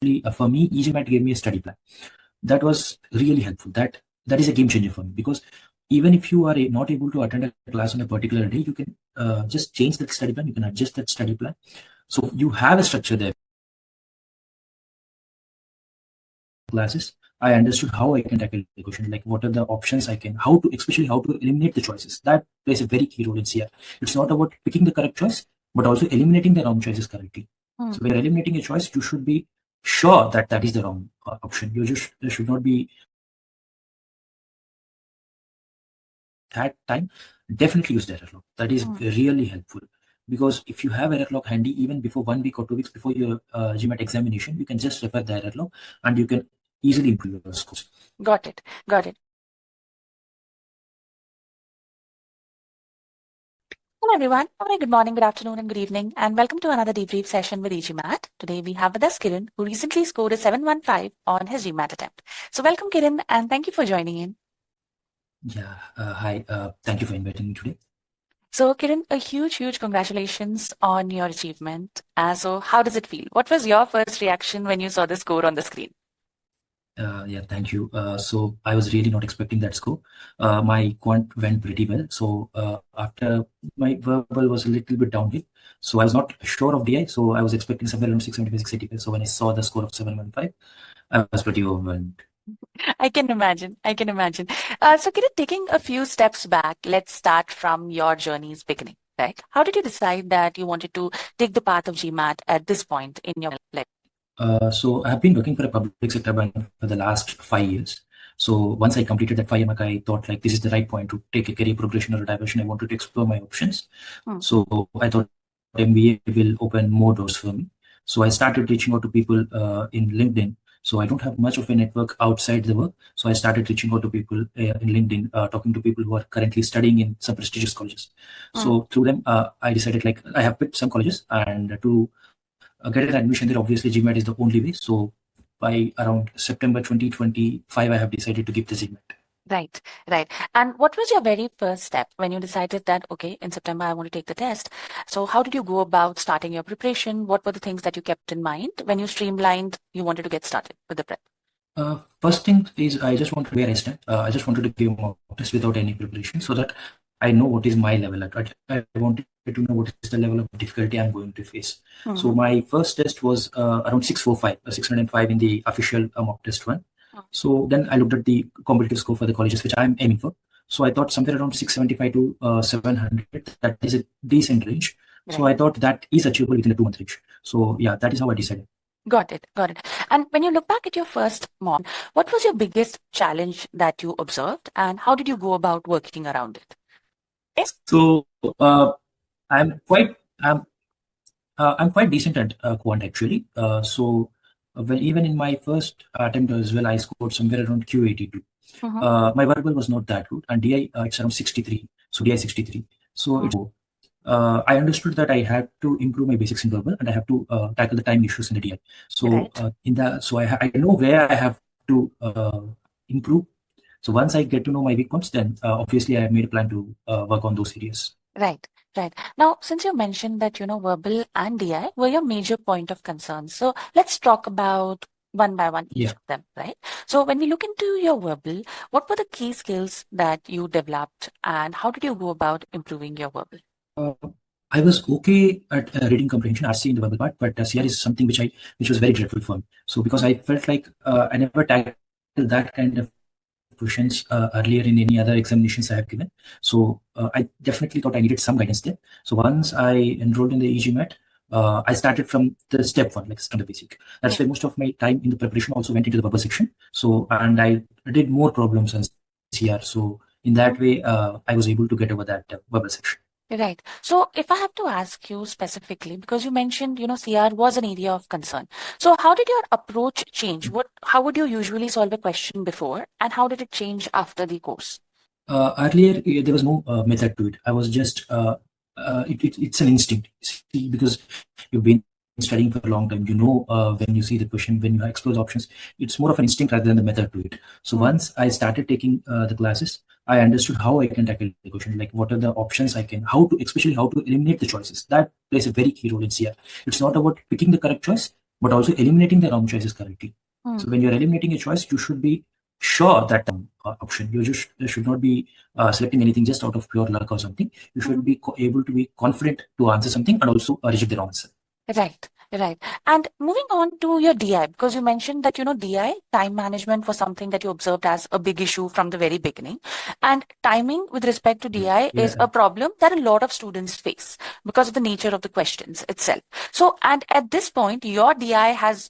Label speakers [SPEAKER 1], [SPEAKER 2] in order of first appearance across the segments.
[SPEAKER 1] for me, e-GMAT gave me a study plan. That was really helpful. That is a game changer for me, because even if you are not able to attend a class on a particular day, you can just change that study plan. You can adjust that study plan. So you have a structure there. Classes, I understood how I can tackle the question, like what are the options I can, especially how to eliminate the choices. That plays a very key role in CR. It's not about picking the correct choice, but also eliminating the wrong choices correctly. So when you're eliminating a choice, you should be sure that that is the wrong option. There should not be that time. Definitely use the error log. That is really helpful, because if you have error log handy, even before 1 week or 2 weeks before your GMAT examination, you can just refer the error log and you can easily improve your scores.
[SPEAKER 2] Got it. Hello everyone. Very good morning, good afternoon, and good evening, and welcome to another debrief session with e-GMAT. Today we have with us Kiran, who recently scored a 715 on his GMAT attempt. So welcome, Kiran, and thank you for joining in.
[SPEAKER 1] Yeah, hi. Thank you for inviting me today.
[SPEAKER 2] So Kiran, a huge congratulations on your achievement. So how does it feel? What was your first reaction when you saw the score on the screen?
[SPEAKER 1] Yeah, thank you. So I was really not expecting that score. My quant went pretty well. So after my verbal was a little bit downhill. So I was not sure of DI. So I was expecting somewhere around 675, 685. So when I saw the score of 715, I was pretty overwhelmed.
[SPEAKER 2] I can imagine. So Kiran, taking a few steps back, let's start from your journey's beginning, right? How did you decide that you wanted to take the path of GMAT at this point in your life?
[SPEAKER 1] So I've been working for a public sector bank for the last 5 years. So once I completed that 5 year mark, I thought like this is the right point to take a career progression or a diversion. I wanted to explore my options. So I thought MBA will open more doors for me. So I started reaching out to people in LinkedIn. So I don't have much of a network outside the work. So I started reaching out to people in LinkedIn, talking to people who are currently studying in some prestigious colleges. So through them, I decided like I have picked some colleges, and to get an admission there, obviously GMAT is the only way. So by around September 2025, I have decided to give the GMAT.
[SPEAKER 2] Right. And what was your very first step when you decided that, okay, in September, I want to take the test? So how did you go about starting your preparation? What were the things that you kept in mind when you streamlined, you wanted to get started with the prep?
[SPEAKER 1] First thing is I just wanted where I stand. I just wanted to give a mock test without any preparation, so that I know what is my level at. I wanted to know what is the level of difficulty I'm going to face. So my first test was around 645, 605 in the official mock test one. So then I looked at the competitive score for the colleges which I'm aiming for. So I thought somewhere around 675 to 700. That is a decent range. So I thought that is achievable within a 2 month range. So yeah, that is how I decided.
[SPEAKER 2] Got it. And when you look back at your first mock, what was your biggest challenge that you observed, and how did you go about working around it?
[SPEAKER 1] So I'm quite I'm I'm quite decent at quant actually. Even in my first attempt as well, I scored somewhere around Q82. My verbal was not that good, and DI it's around 63. So DI63. So I understood that I had to improve my basics in verbal, and I have to tackle the time issues in the DI. So I know where I have to improve. So once I get to know my weak points, then obviously I have made a plan to work on those areas.
[SPEAKER 2] Right. Now, since you mentioned that, verbal and DI were your major point of concern, so let's talk about one by one each of them, right? So when we look into your verbal, what were the key skills that you developed, and how did you go about improving your verbal?
[SPEAKER 1] I was okay at reading comprehension, RC in the verbal part, but CR is something which was very dreadful for me. So because I felt like I never tackled that kind of questions earlier in any other examinations I have given. So I definitely thought I needed some guidance there. So once I enrolled in the e-GMAT, I started from the step one, like from the basic. That's why most of my time in the preparation also went into the verbal section. So, and I did more problems on CR. So in that way, I was able to get over that verbal section.
[SPEAKER 2] Right. So if I have to ask you specifically, because you mentioned, CR was an area of concern. So how did your approach change? How would you usually solve a question before, and how did it change after the course?
[SPEAKER 1] Earlier, there was no method to it. I was just, it's an instinct. See, because you've been studying for a long time, when you see the question, when you explore the options, it's more of an instinct rather than the method to it. So once I started taking the classes, I understood how I can tackle the question, like what are the options I can, especially how to eliminate the choices. That plays a very key role in CR. It's not about picking the correct choice, but also eliminating the wrong choices correctly. So when you're eliminating a choice, you should be sure that option. You just should not be selecting anything just out of pure luck or something. You should be able to be confident to answer something and also reject the wrong answer.
[SPEAKER 2] Right, right. And moving on to your DI, because you mentioned that, DI, time management, was something that you observed as a big issue from the very beginning. And timing with respect to DI is a problem that a lot of students face because of the nature of the questions itself. So, and at this point, your DI has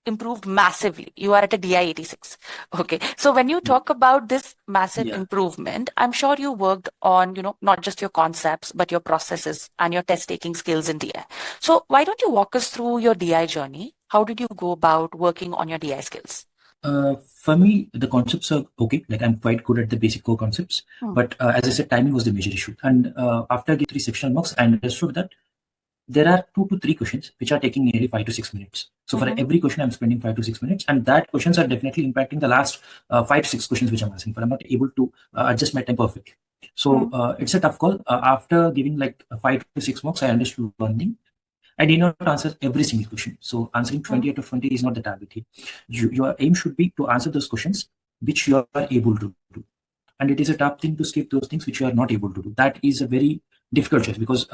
[SPEAKER 2] improved massively. You are at a DI86. Okay. So when you talk about this massive improvement, I'm sure you worked on, not just your concepts, but your processes and your test taking skills in DI. So why don't you walk us through your DI journey? How did you go about working on your DI skills?
[SPEAKER 1] For me, the concepts are okay. Like I'm quite good at the basic core concepts, but as I said, timing was the major issue. And after getting 3 sectional marks, I understood that there are 2 to 3 questions which are taking nearly 5 to 6 minutes. So for every question, I'm spending 5 to 6 minutes, and that questions are definitely impacting the last 5 to 6 questions which I'm answering for. I'm not able to adjust my time perfectly. So it's a tough call. After giving like 5 to 6 marks, I understood one thing. I did not answer every single question. So answering 20 out of 20 is not the target here. Your aim should be to answer those questions which you are able to do. And it is a tough thing to skip those things which you are not able to do. That is a very difficult choice because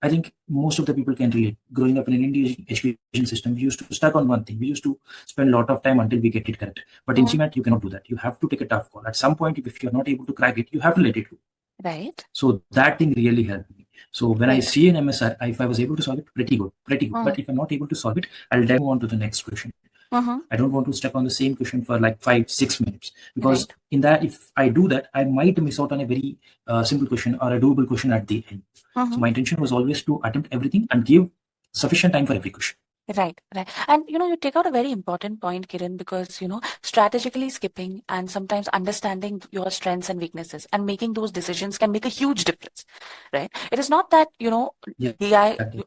[SPEAKER 1] I think most of the people can relate. Growing up in an Indian education system, we used to stuck on one thing. We used to spend a lot of time until we get it correct. But in GMAT, you cannot do that. You have to take a tough call. At some point, if you're not able to crack it, you have to let it go.
[SPEAKER 2] Right.
[SPEAKER 1] So that thing really helped me. So when I see an MSR, if I was able to solve it, pretty good. But if I'm not able to solve it, I'll then move on to the next question. I don't want to step on the same question for like 5, 6 minutes because in that, if I do that, I might miss out on a very simple question or a doable question at the end. So my intention was always to attempt everything and give sufficient time for every question.
[SPEAKER 2] Right, right. And you take out a very important point, Kiran, because strategically skipping and sometimes understanding your strengths and weaknesses and making those decisions can make a huge difference, right? It is not that DI
[SPEAKER 1] Exactly.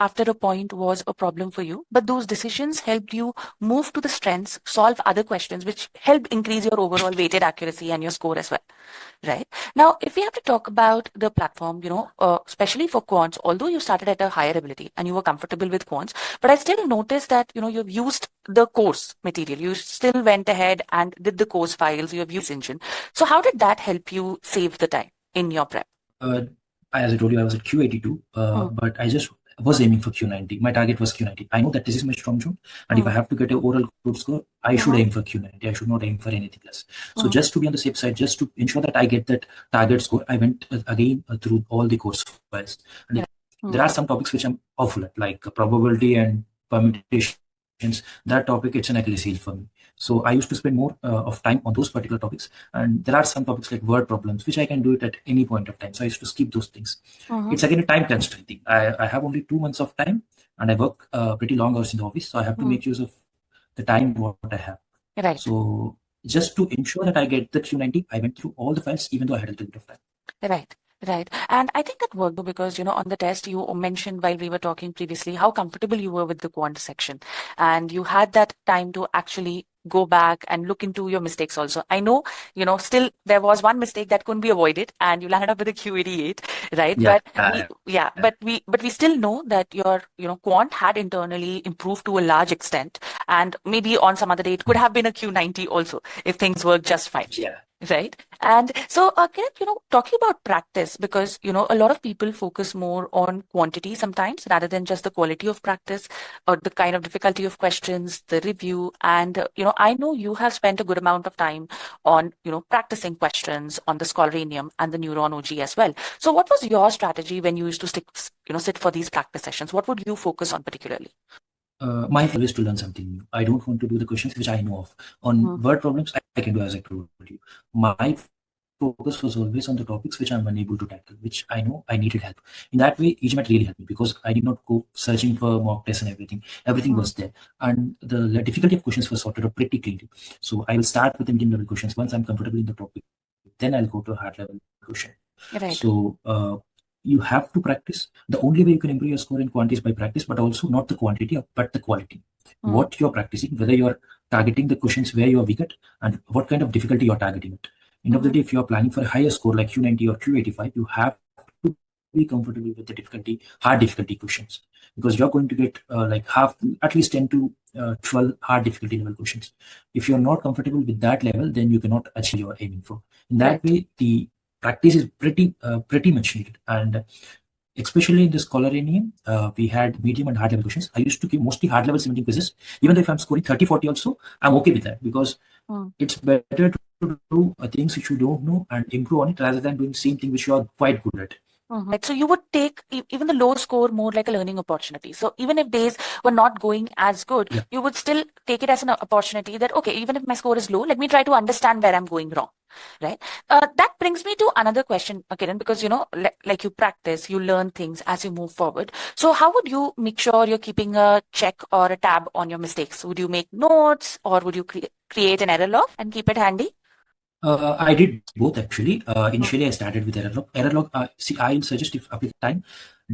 [SPEAKER 2] after a point was a problem for you, but those decisions helped you move to the strengths, solve other questions, which helped increase your overall weighted accuracy and your score as well. Right. Now, if we have to talk about the platform, especially for quants, although you started at a higher ability and you were comfortable with quants, but I still noticed that, you've used the course material. You still went ahead and did the course files. You have used engine. So how did that help you save the time in your prep?
[SPEAKER 1] As I told you, I was at Q82, but I just was aiming for Q90. My target was Q90. I know that this is my strong zone, and if I have to get an overall good score, I should aim for Q90. I should not aim for anything else. So just to be on the safe side, just to ensure that I get that target score, I went again through all the course files. And there are some topics which I'm awful at, like probability and permutations. That topic, it's an Achilles heel for me. So I used to spend more of time on those particular topics. And there are some topics like word problems, which I can do it at any point of time. So I used to skip those things. It's again a time constraint thing. I have only 2 months of time and I work pretty long hours in the office. So I have to make use of the time what I have.
[SPEAKER 2] Right.
[SPEAKER 1] So just to ensure that I get the Q90, I went through all the files, even though I had a little bit of time.
[SPEAKER 2] Right. Right. And I think that worked because, on the test, you mentioned while we were talking previously how comfortable you were with the quant section. And you had that time to actually go back and look into your mistakes also. I know, still there was one mistake that couldn't be avoided and you landed up with a Q88, right?
[SPEAKER 1] Yeah.
[SPEAKER 2] But we still know that your, quant had internally improved to a large extent. And maybe on some other day, it could have been a Q90 also if things worked just fine.
[SPEAKER 1] Yeah.
[SPEAKER 2] Right. And so, Kiran, talking about practice, because, a lot of people focus more on quantity sometimes rather than just the quality of practice or the kind of difficulty of questions, the review. And, I know you have spent a good amount of time on, practicing questions on the Scholarinium and the Neuron OG as well. So what was your strategy when you used to sit for these practice sessions? What would you focus on particularly?
[SPEAKER 1] My goal is to learn something new. I don't want to do the questions which I know of. On word problems, I can do as I told you. My focus was always on the topics which I'm unable to tackle, which I know I needed help. In that way, e-GMAT really helped me because I did not go searching for mock tests and everything. Everything was there. And the difficulty of questions was sorted out pretty cleanly. So I will start with the medium level questions. Once I'm comfortable in the topic, then I'll go to a hard level question.
[SPEAKER 2] Right.
[SPEAKER 1] So you have to practice. The only way you can improve your score in quant is by practice, but also not the quantity, but the quality. What you're practicing, whether you're targeting the questions where you're weak at, and what kind of difficulty you're targeting it. End of the day, if you're planning for a higher score like Q90 or Q85, you have to be comfortable with the difficulty, hard difficulty questions, because you're going to get at least 10 to 12 hard difficulty level questions. If you're not comfortable with that level, then you cannot achieve what you're aiming for. In that way, the practice is pretty much needed. And especially in this Coloranium, we had medium and hard level questions. I used to give mostly hard level 17 quizzes. Even though if I'm scoring 30, 40 also, I'm okay with that, because it's better to do things which you don't know and improve on it, rather than doing the same thing which you are quite good at.
[SPEAKER 2] Right. So you would take even the low score more like a learning opportunity. So even if days were not going as good, you would still take it as an opportunity that, okay, even if my score is low, let me try to understand where I'm going wrong. Right. That brings me to another question, Kiran, because, like you practice, you learn things as you move forward. So how would you make sure you're keeping a check or a tab on your mistakes? Would you make notes, or would you create an error log and keep it handy?
[SPEAKER 1] I did both, actually. Initially, I started with error log. Error log, I suggest, if apply time,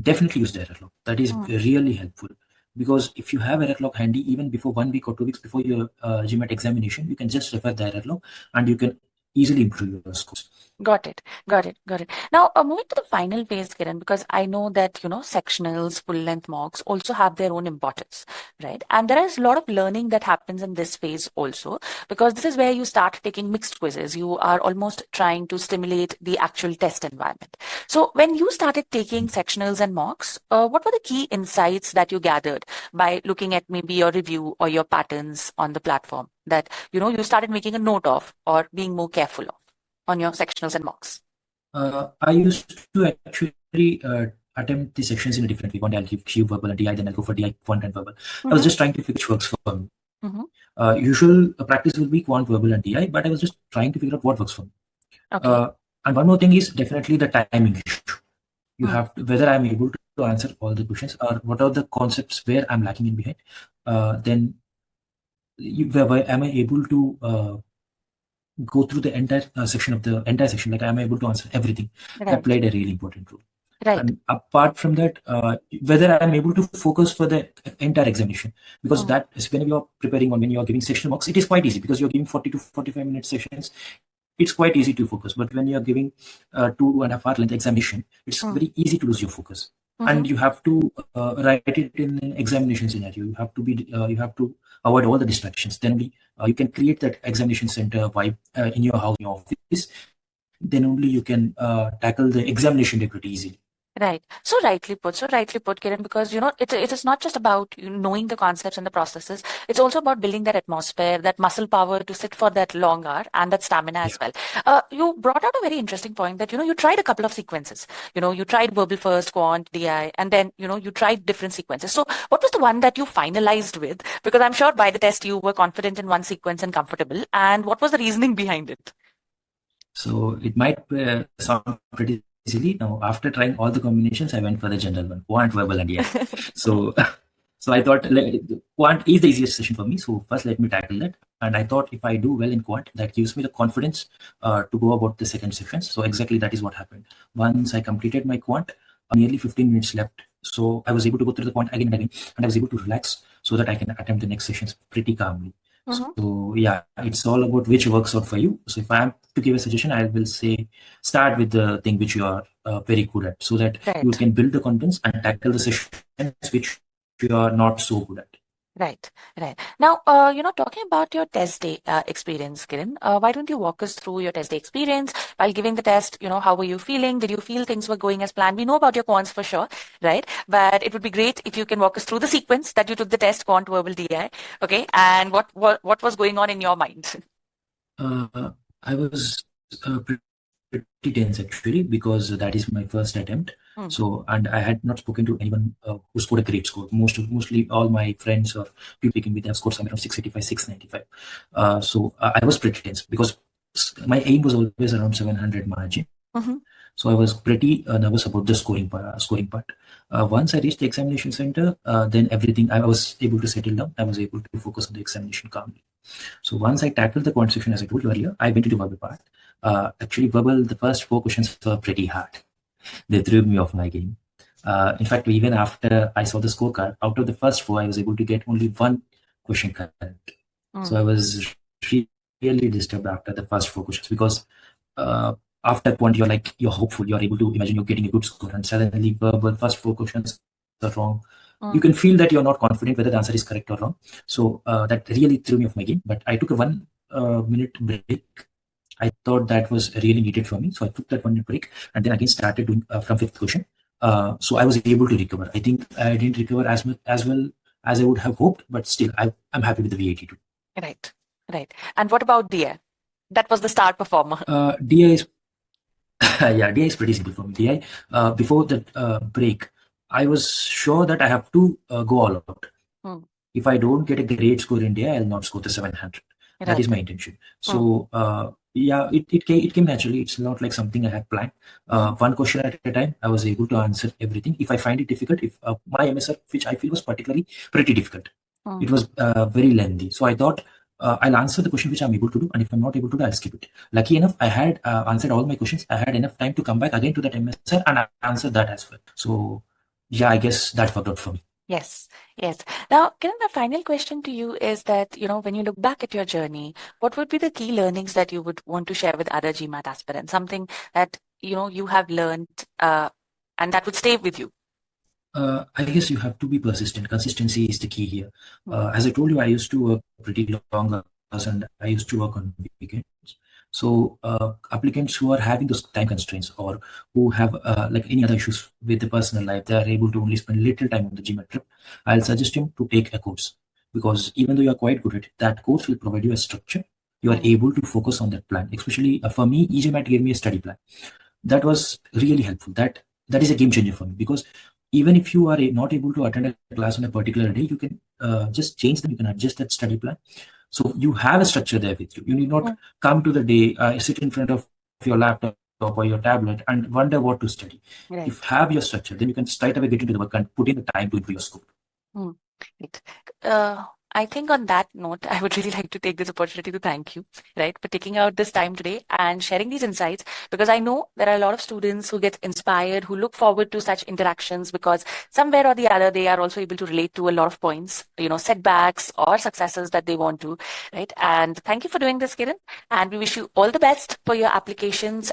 [SPEAKER 1] definitely use the error log. That is really helpful, because if you have error log handy, even before 1 week or 2 weeks before your GMAT examination, you can just refer the error log and you can easily improve your scores.
[SPEAKER 2] Got it. Now, moving to the final phase, Kiran, because I know that, sectionals, full length mocks also have their own importance, right? And there is a lot of learning that happens in this phase also, because this is where you start taking mixed quizzes. You are almost trying to stimulate the actual test environment. So when you started taking sectionals and mocks, what were the key insights that you gathered by looking at maybe your review or your patterns on the platform that, you started making a note of or being more careful of on your sectionals and mocks?
[SPEAKER 1] I used to actually attempt the sections in a different way. One day I'll give Q, verbal, and DI, then I'll go for DI, quant, and verbal. I was just trying to figure which works for me. Usual practice will be quant, verbal, and DI, but I was just trying to figure out what works for me. And one more thing is definitely the timing issue. You have to, whether I'm able to answer all the questions, or what are the concepts where I'm lacking in behind. Then am I able to go through the entire section of the entire section? Like, am I able to answer everything? That played a really important role. And apart from that, whether I'm able to focus for the entire examination, because that is when you're preparing, or when you're giving sectional marks, it is quite easy, because you're giving 40 to 45 minute sessions. It's quite easy to focus. But when you're giving 2.5 hour length examination, it's very easy to lose your focus. And you have to write it in an examination scenario. You have to avoid all the distractions. Then only you can create that examination center vibe in your house, in your office. Then only you can tackle the examination day pretty easily.
[SPEAKER 2] Right. So rightly put, Kiran, because, it is not just about knowing the concepts and the processes. It's also about building that atmosphere, that muscle power to sit for that long hour, and that stamina as well. You brought out a very interesting point that, you tried a couple of sequences. You tried verbal first, quant, DI, and then, you tried different sequences. So what was the one that you finalized with? Because I'm sure by the test you were confident in one sequence and comfortable. And what was the reasoning behind it?
[SPEAKER 1] So it might sound pretty easily. Now, after trying all the combinations, I went for the general one, quant, verbal, and DI. So I thought quant is the easiest session for me. So first, let me tackle that. And I thought if I do well in quant, that gives me the confidence to go about the second section. So exactly that is what happened. Once I completed my quant, nearly 15 minutes left. So I was able to go through the quant again and again, and I was able to relax so that I can attempt the next sessions pretty calmly. So yeah, it's all about which works out for you. So if I am to give a suggestion, I will say start with the thing which you are very good at, so that you can build the confidence and tackle the sessions which you are not so good at.
[SPEAKER 2] Right. Now, talking about your test day experience, Kiran, why don't you walk us through your test day experience while giving the test? How were you feeling? Did you feel things were going as planned? We know about your quants for sure, right? But it would be great if you can walk us through the sequence that you took the test, quant, verbal, DI, okay? And what was going on in your mind?
[SPEAKER 1] I was pretty tense, actually, because that is my first attempt. So, and I had not spoken to anyone who scored a great score. Mostly all my friends or people speaking with have scored somewhere around 685, 695. So I was pretty tense, because my aim was always around 700 margin. So I was pretty nervous about the scoring part. Once I reached the examination center, then everything, I was able to settle down. I was able to focus on the examination calmly. So once I tackled the quant section, as I told you earlier, I went into verbal part. Actually, verbal, the first 4 questions were pretty hard. They threw me off my game. In fact, even after I saw the scorecard, out of the first 4, I was able to get only 1 question correct. So I was really disturbed after the first 4 questions, because after quant, you're hopeful, you're able to imagine you're getting a good score, and suddenly verbal first 4 questions are wrong. You can feel that you're not confident whether the answer is correct or wrong. So that really threw me off my game. But I took a 1 minute break. I thought that was really needed for me. So I took that 1 minute break and then again started doing from fifth question. So I was able to recover. I think I didn't recover as well as I would have hoped, but still I'm happy with the V82.
[SPEAKER 2] Right, right. And what about DI? That was the star performer.
[SPEAKER 1] DI is yeah, DI is pretty simple for me. DI, before that break, I was sure that I have to go all out. If I don't get a great score in DI, I'll not score the 700. That is my intention. So yeah, it came naturally. It's not like something I had planned. One question at a time, I was able to answer everything. If I find it difficult, if my MSR, which I feel was particularly pretty difficult, it was very lengthy. So I thought I'll answer the question which I'm able to do, and if I'm not able to do, I'll skip it. Lucky enough, I had answered all my questions. I had enough time to come back again to that MSR and answer that as well. So yeah, I guess that worked out for me.
[SPEAKER 2] Yes, yes. Now, Kiran, my final question to you is that, when you look back at your journey, what would be the key learnings that you would want to share with other GMAT aspirants? Something that, you have learned and that would stay with you.
[SPEAKER 1] I guess you have to be persistent. Consistency is the key here. As I told you, I used to work pretty long hours and I used to work on weekends. So applicants who are having those time constraints or who have like any other issues with the personal life, they are able to only spend little time on the GMAT trip. I'll suggest him to take a course, because even though you are quite good at it, that course will provide you a structure. You are able to focus on that plan. Especially for me, e-GMAT gave me a study plan. That was really helpful. That is a game changer for me, because even if you are not able to attend a class on a particular day, you can just change them. You can adjust that study plan. So you have a structure there with you. You need not come to the day, sit in front of your laptop or your tablet and wonder what to study. If you have your structure, then you can straight away get into the work and put in the time to improve your score.
[SPEAKER 2] Right. I think on that note, I would really like to take this opportunity to thank you, right, for taking out this time today and sharing these insights, because I know there are a lot of students who get inspired, who look forward to such interactions, because somewhere or the other, they are also able to relate to a lot of points, setbacks or successes that they want to, right? And thank you for doing this, Kiran. And we wish you all the best for your applications.